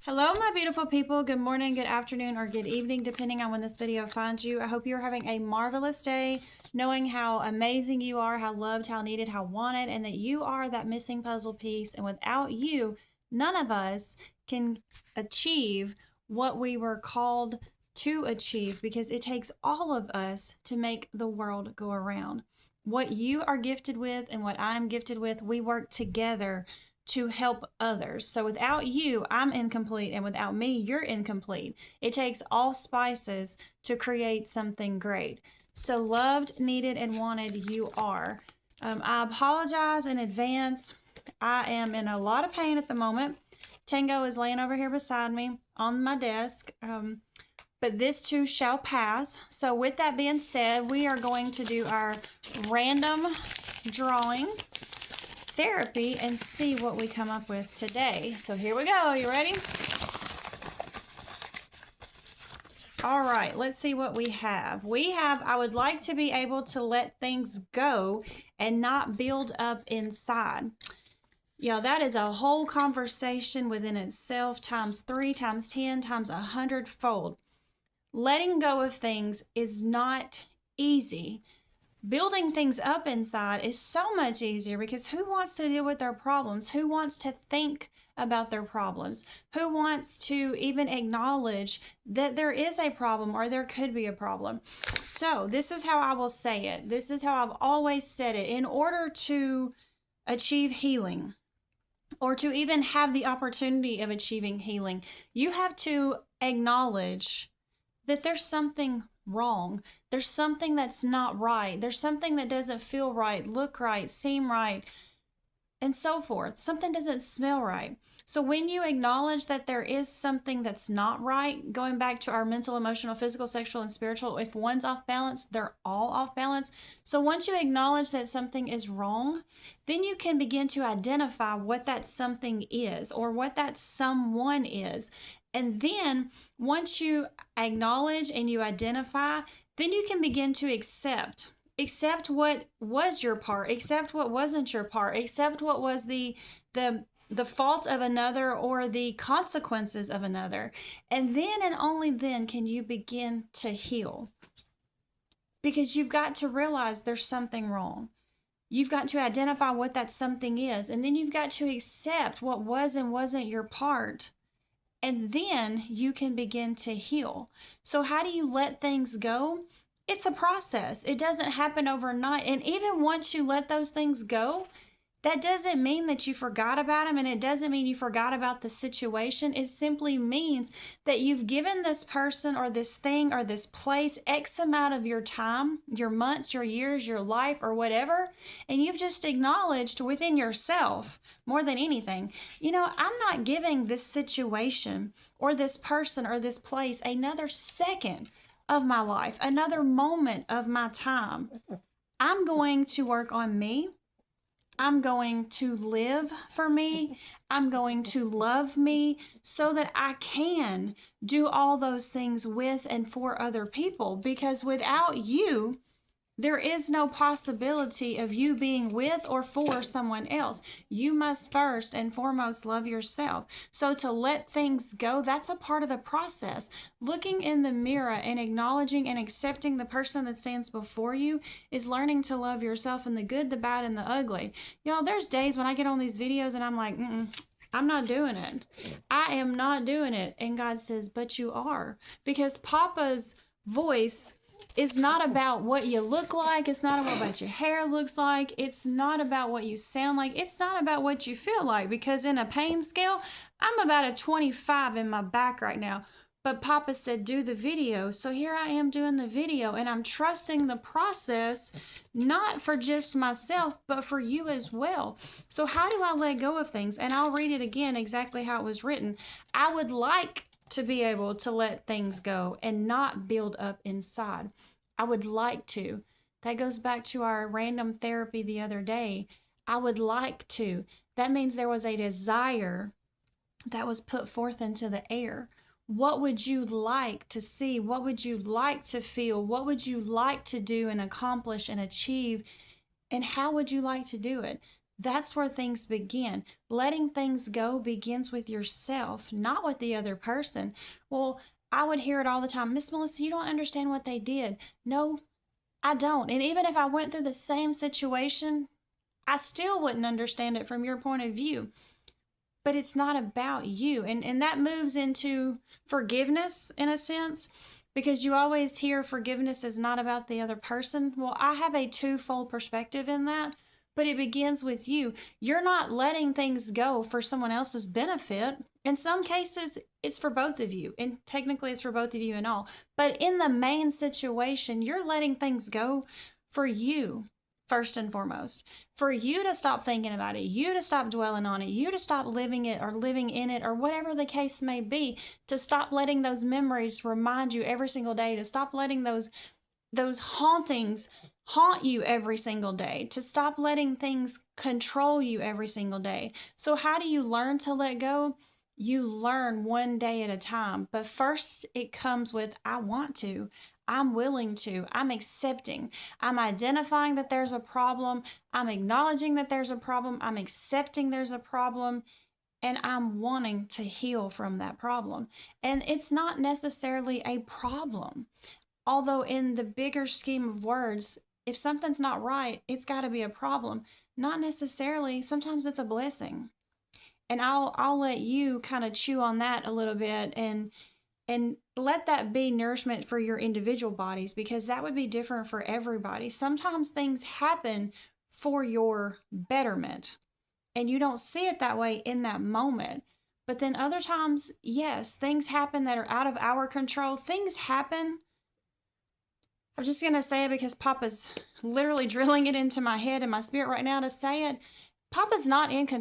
Hello, my beautiful people. Good morning, good afternoon, or good evening, depending on when this video finds you. I hope you're having a marvelous day, knowing how amazing you are, how loved, how needed, how wanted, and that you are that missing puzzle piece. And without you, none of us can achieve what we were called to achieve, because it takes all of us to make the world go around. What you are gifted with and what I'm gifted with, we work together to help others. So without you, I'm incomplete, and without me, you're incomplete. It takes all spices to create something great. So loved, needed, and wanted you are. I apologize in advance. I am in a lot of pain at the moment. Tango is laying over here beside me on my desk. But this too shall pass. So with that being said, we are going to do our random drawing therapy and see what we come up with today. So here we go. You ready? All right, let's see what we have. I would like to be able to let things go and not build up inside. Yeah, that is a whole conversation within itself, times 3, times 10, times 100-fold. Letting go of things is not easy. Building things up inside is so much easier, because who wants to deal with their problems? Who wants to think about their problems? Who wants to even acknowledge that there is a problem or there could be a problem? So this is how I will say it. This is how I've always said it. In order to achieve healing, or to even have the opportunity of achieving healing, you have to acknowledge that there's something wrong. There's something that's not right. There's something that doesn't feel right, look right, seem right, and so forth. Something doesn't smell right. So when you acknowledge that there is something that's not right, going back to our mental, emotional, physical, sexual, and spiritual, if one's off balance, they're all off balance. So once you acknowledge that something is wrong, then you can begin to identify what that something is, or what that someone is. And then once you acknowledge and you identify, then you can begin to accept what was your part, accept what wasn't your part, accept what was the fault of another or the consequences of another. And then and only then can you begin to heal. Because you've got to realize there's something wrong. You've got to identify what that something is, and then you've got to accept what was and wasn't your part. And then you can begin to heal. So how do you let things go? It's a process. It doesn't happen overnight. And even once you let those things go, that doesn't mean that you forgot about them, and it doesn't mean you forgot about the situation. It simply means that you've given this person or this thing or this place X amount of your time, your months, your years, your life, or whatever, and you've just acknowledged within yourself, more than anything, I'm not giving this situation or this person or this place another second of my life, another moment of my time. I'm going to work on me. I'm going to live for me. I'm going to love me so that I can do all those things with and for other people. Because without you, there is no possibility of you being with or for someone else. You must first and foremost love yourself. So to let things go, that's a part of the process. Looking in the mirror and acknowledging and accepting the person that stands before you is learning to love yourself in the good, the bad, and the ugly. There's days when I get on these videos and I'm like, I'm not doing it. I am not doing it. And God says, but you are. Because Papa's voice is not about what you look like. It's not about what your hair looks like. It's not about what you sound like. It's not about what you feel like. Because in a pain scale, I'm about a 25 in my back right now. But Papa said, do the video. So here I am doing the video, and I'm trusting the process, not for just myself, but for you as well. So how do I let go of things? And I'll read it again exactly how it was written. I would like to be able to let things go and not build up inside. I would like to. That goes back to our random therapy the other day. I would like to. That means there was a desire that was put forth into the air. What would you like to see? What would you like to feel? What would you like to do and accomplish and achieve? And how would you like to do it? That's where things begin. Letting things go begins with yourself, not with the other person. Well, I would hear it all the time. Miss Melissa, you don't understand what they did. No, I don't. And even if I went through the same situation, I still wouldn't understand it from your point of view. But it's not about you. And that moves into forgiveness in a sense, because you always hear forgiveness is not about the other person. Well, I have a twofold perspective in that, but it begins with you. You're not letting things go for someone else's benefit. In some cases, it's for both of you, and technically it's for both of you and all. But in the main situation, you're letting things go for you first and foremost, for you to stop thinking about it, you to stop dwelling on it, you to stop living it or living in it, or whatever the case may be, to stop letting those memories remind you every single day, to stop letting those hauntings haunt you every single day, to stop letting things control you every single day. So how do you learn to let go? You learn one day at a time. But first, it comes with, I want to. I'm willing to. I'm accepting. I'm identifying that there's a problem. I'm acknowledging that there's a problem. I'm accepting there's a problem. And I'm wanting to heal from that problem. And it's not necessarily a problem. Although, in the bigger scheme of words, if something's not right, it's got to be a problem. Not necessarily. Sometimes it's a blessing. And I'll let you kind of chew on that a little bit and let that be nourishment for your individual bodies, because that would be different for everybody. Sometimes things happen for your betterment and you don't see it that way in that moment. But then other times, yes, things happen that are out of our control. Things happen. I'm just going to say it because Papa's literally drilling it into my head and my spirit right now to say it. Papa's not in control.